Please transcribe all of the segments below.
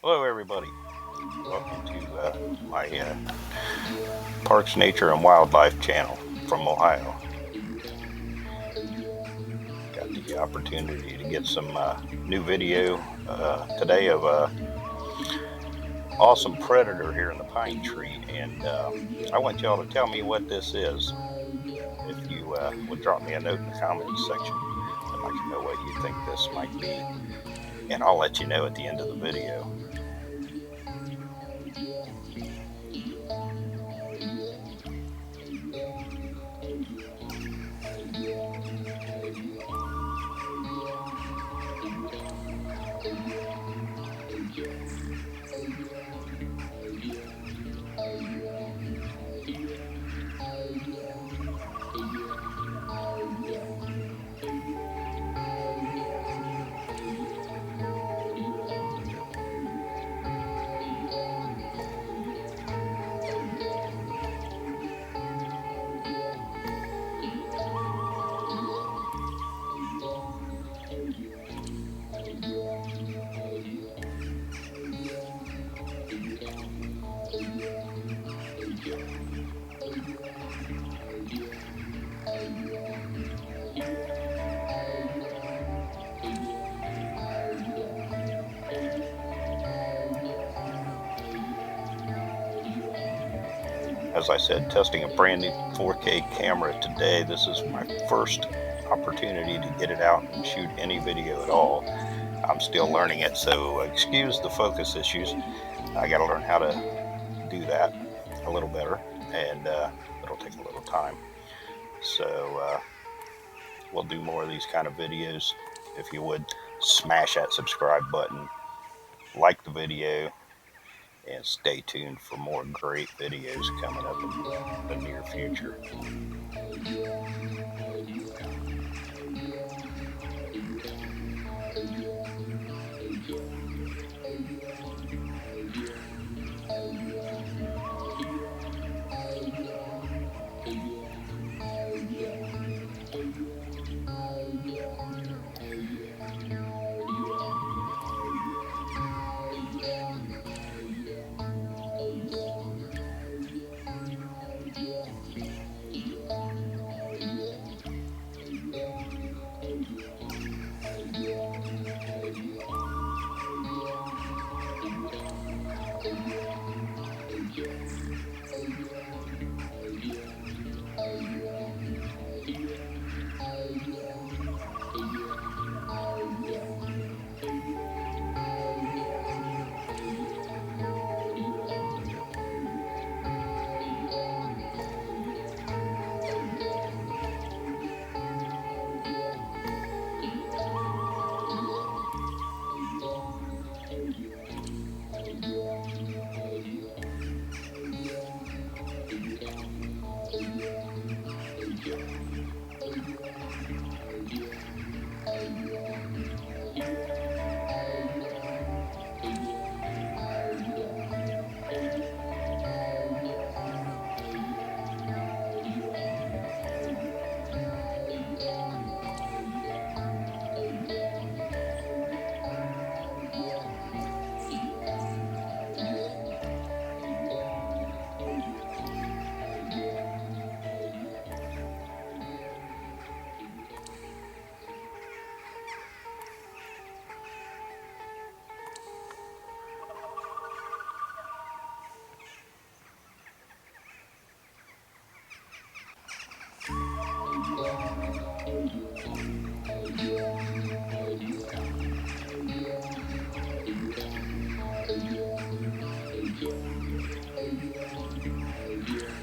Hello, everybody. Welcome to my Parks, Nature, and Wildlife channel from Ohio. Got the opportunity to get some new video today of a awesome predator here in the pine tree, and I want y'all to tell me what this is. If you would drop me a note in the comments section, I'd like to know what you think this might be, and I'll let you know at the end of the video. As I said, testing a brand new 4K camera today. This is my first opportunity to get it out and shoot any video at all. I'm still learning it, so excuse the focus issues. I got to learn how to do that a little better, and it'll take a little time. So we'll do more of these kind of videos. If you would, smash that subscribe button, like the video, and stay tuned for more great videos coming up in the near future.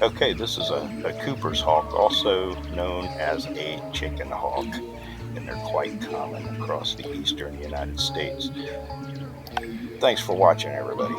Okay, this is a Cooper's hawk, also known as a chicken hawk, and they're quite common across the eastern United States. Thanks for watching, everybody.